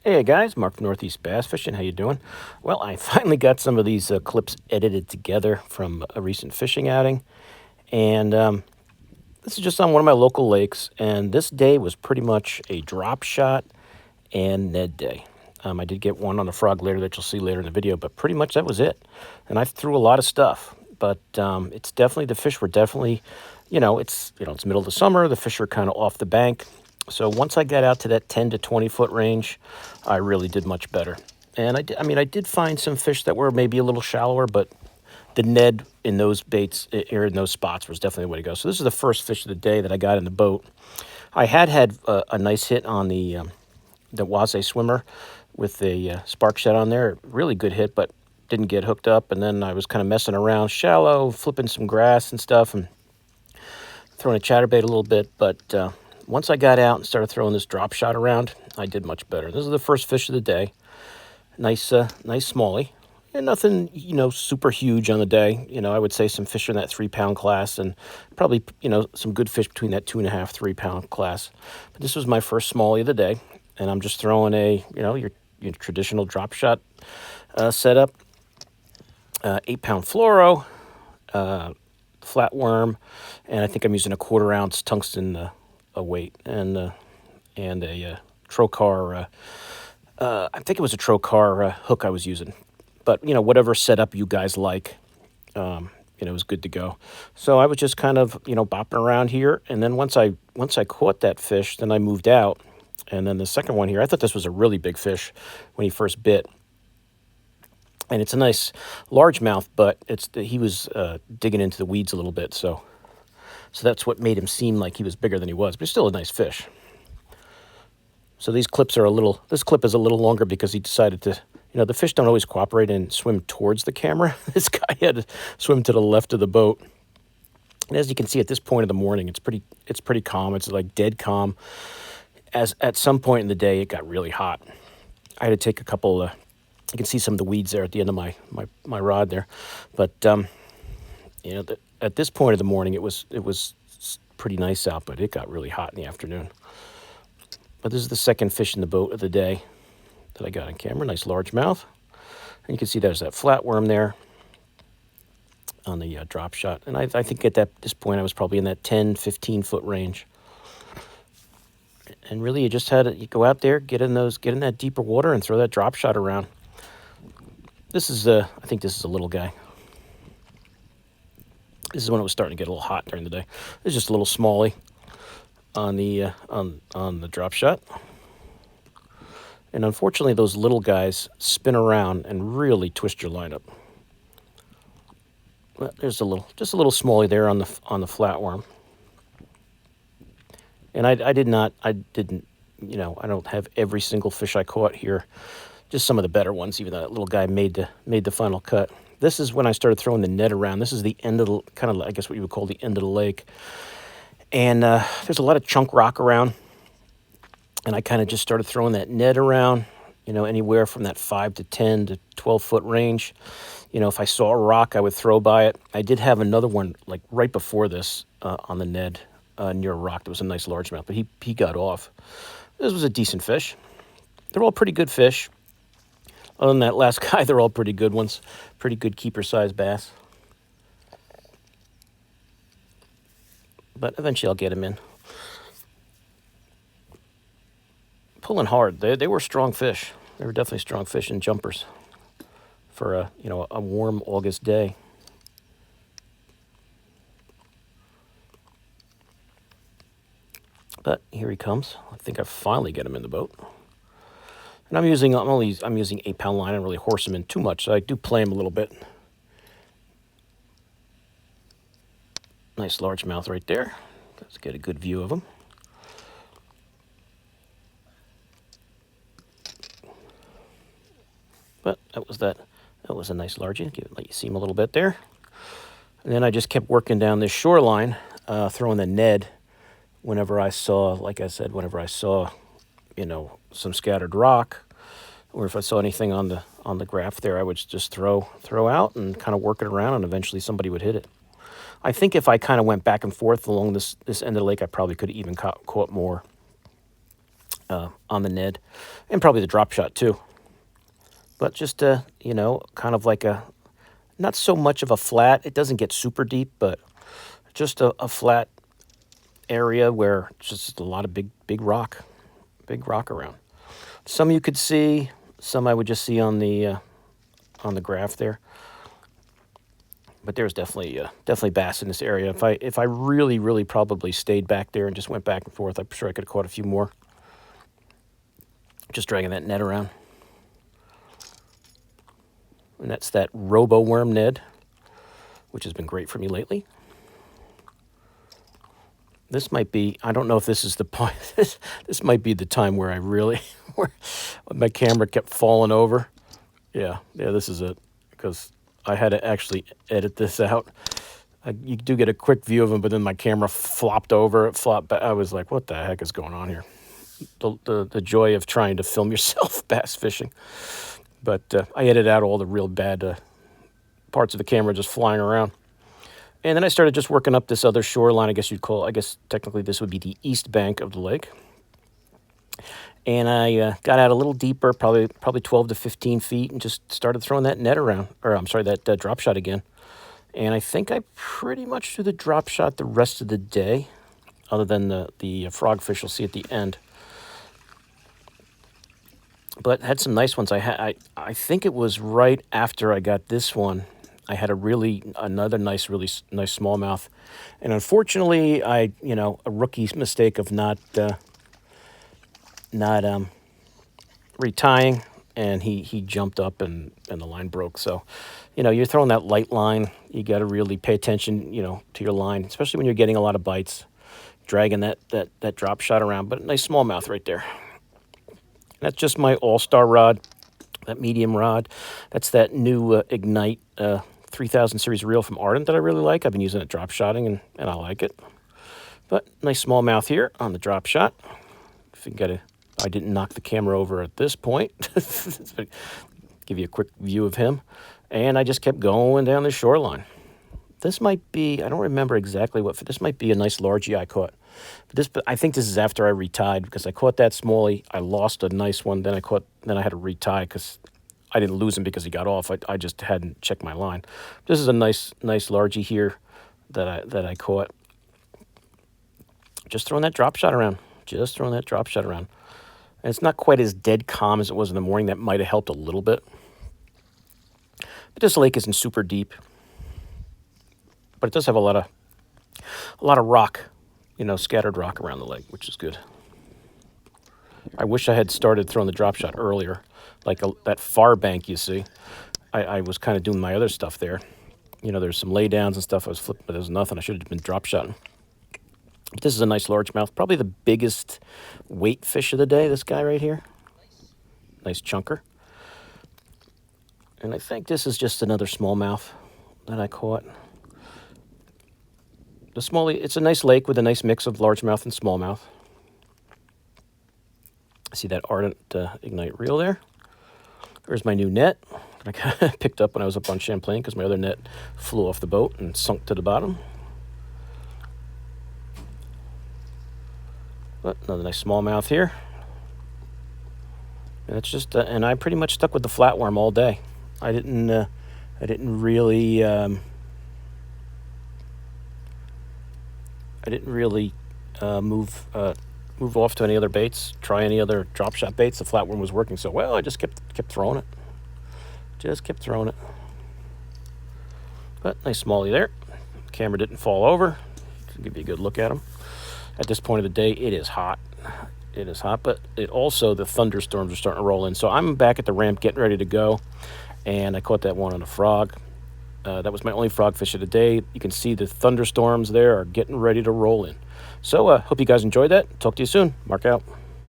Hey guys, Mark from Northeast Bass Fishing. How you doing? Well, I finally got some of these clips edited together from a recent fishing outing, and this is just on one of my local lakes. And this day was pretty much a drop shot and Ned day. I did get one on a frog later that you'll see later in the video, but pretty much that was it. And I threw a lot of stuff, but it's definitely the fish were definitely, it's middle of the summer. The fish are kind of off the bank. So once I got out to that 10 to 20 foot range, I really did much better. And I did find some fish that were maybe a little shallower, but the Ned in those baits or in those spots was definitely the way to go. So this is the first fish of the day that I got in the boat. I had a nice hit on the Wase swimmer with a spark shed on there. Really good hit, but didn't get hooked up. And then I was kind of messing around shallow, flipping some grass and stuff, and throwing a chatterbait a little bit. But once I got out and started throwing this drop shot around, I did much better. This is the first fish of the day. Nice smallie. And nothing, super huge on the day. I would say some fish in that 3-pound class, and probably, some good fish between that 2.5, 3-pound class. But this was my first smallie of the day, and I'm just throwing your traditional drop shot setup. 8-pound fluoro, flatworm, and I think I'm using a 1/4 ounce tungsten a weight, and a trocar. I think it was a trocar hook I was using. But, whatever setup you guys like, it was good to go. So I was just kind of, bopping around here. And then once I caught that fish, then I moved out. And then the second one here, I thought this was a really big fish when he first bit. And it's a nice largemouth, but he was digging into the weeds a little bit. So that's what made him seem like he was bigger than he was. But he's still a nice fish. So this clip is a little longer because he decided to, the fish don't always cooperate and swim towards the camera. This guy had to swim to the left of the boat. And as you can see at this point of the morning, it's pretty calm. It's like dead calm. As at some point in the day, it got really hot. I had to take a couple, you can see some of the weeds there at the end of my rod there. But, at this point of the morning, it was pretty nice out, but it got really hot in the afternoon. But this is the second fish in the boat of the day that I got on camera. Nice largemouth. And you can see there's that flatworm there on the drop shot. And I think at this point I was probably in that 10, 15 foot range. And really you just you go out there, get in that deeper water and throw that drop shot around. This is, I think this is a little guy. This is when it was starting to get a little hot during the day. It's just a little smallie on the drop shot. And unfortunately, those little guys spin around and really twist your line up. Well, there's just a little smallie there on the flatworm. And I don't have every single fish I caught here. Just some of the better ones, even though that little guy made the final cut. This is when I started throwing the net around. This is the end of kind of, I guess what you would call the end of the lake. And there's a lot of chunk rock around. And I kind of just started throwing that net around, anywhere from that 5 to 10 to 12 foot range. If I saw a rock, I would throw by it. I did have another one like right before this on the Ned near a rock. There was a nice largemouth, but he got off. This was a decent fish. They're all pretty good fish. Other than that last guy, they're all pretty good ones. Pretty good keeper-sized bass. But eventually I'll get him in. Pulling hard. They were strong fish. They were definitely strong fish and jumpers for a warm August day. But here he comes. I think I finally get him in the boat. And I'm using 8-pound line. I don't really horse him in too much, so I do play him a little bit. Nice largemouth right there. Let's get a good view of him. But that was a nice largie. Let you see him a little bit there. And then I just kept working down this shoreline, throwing the Ned whenever I saw, some scattered rock, or if I saw anything on the graph there, I would just throw out and kind of work it around, and eventually somebody would hit it. I think if I kind of went back and forth along this end of the lake, I probably could have even caught more. on the Ned, and probably the drop shot too. But just kind of like a not so much of a flat. It doesn't get super deep, but just a flat area where it's just a lot of big rock around. Some you could see, some I would just see on the graph there. But there's definitely bass in this area. If I really probably stayed back there and just went back and forth, I'm sure I could have caught a few more. Just dragging that net around. And that's that robo worm Ned, which has been great for me lately. This might be, I don't know if this is the point. This might be the time where where my camera kept falling over. Yeah, this is it. Because I had to actually edit this out. You do get a quick view of them, but then my camera flopped over. It flopped back. I was like, what the heck is going on here? The joy of trying to film yourself bass fishing. But I edited out all the real bad parts of the camera just flying around. And then I started just working up this other shoreline, I guess technically this would be the east bank of the lake. And I got out a little deeper, probably 12 to 15 feet, and just started throwing that net around, that drop shot again. And I think I pretty much threw the drop shot the rest of the day, other than the frogfish you'll see at the end. But had some nice ones. I think it was right after I got this one. I had another really nice smallmouth, and unfortunately, a rookie's mistake of not retying, and he jumped up and the line broke. So, you're throwing that light line. You got to really pay attention, to your line, especially when you're getting a lot of bites, dragging that drop shot around. But a nice smallmouth right there. That's just my all-star rod, that medium rod. That's that new Ignite 3000 series reel from Ardent that I really like. I've been using it drop shotting, and I like it. But nice smallmouth here on the drop shot. If you can I didn't knock the camera over at this point. Give you a quick view of him. And I just kept going down the shoreline. This might be, I don't remember exactly this might be a nice largie I caught. But I think this is after I retied, because I caught that smallie. I lost a nice one. Then I had to retie because I didn't lose him because he got off. I just hadn't checked my line. This is a nice largie here that I caught. Just throwing that drop shot around. And it's not quite as dead calm as it was in the morning. That might have helped a little bit. But this lake isn't super deep. But it does have a lot of rock, scattered rock around the lake, which is good. I wish I had started throwing the drop shot earlier, like that far bank you see. I was kind of doing my other stuff there. There's some laydowns and stuff I was flipping, but there was nothing. I should have been drop shotting. But this is a nice largemouth, probably the biggest weight fish of the day, this guy right here. Nice chunker. And I think this is just another smallmouth that I caught. The smallie, it's a nice lake with a nice mix of largemouth and smallmouth. See that Ardent Ignite reel there? There's my new net that I picked up when I was up on Champlain, because my other net flew off the boat and sunk to the bottom. But another nice smallmouth here. And it's just, and I pretty much stuck with the flatworm all day. I didn't really move off to any other baits, try any other drop shot baits. The flatworm was working so well, I just kept throwing it. But nice smallie there. Camera didn't fall over. To give you a good look at them. At this point of the day, it is hot. But the thunderstorms are starting to roll in. So I'm back at the ramp getting ready to go, and I caught that one on a frog. That was my only frogfish of the day. You can see the thunderstorms there are getting ready to roll in. So hope you guys enjoyed that. Talk to you soon. Mark out.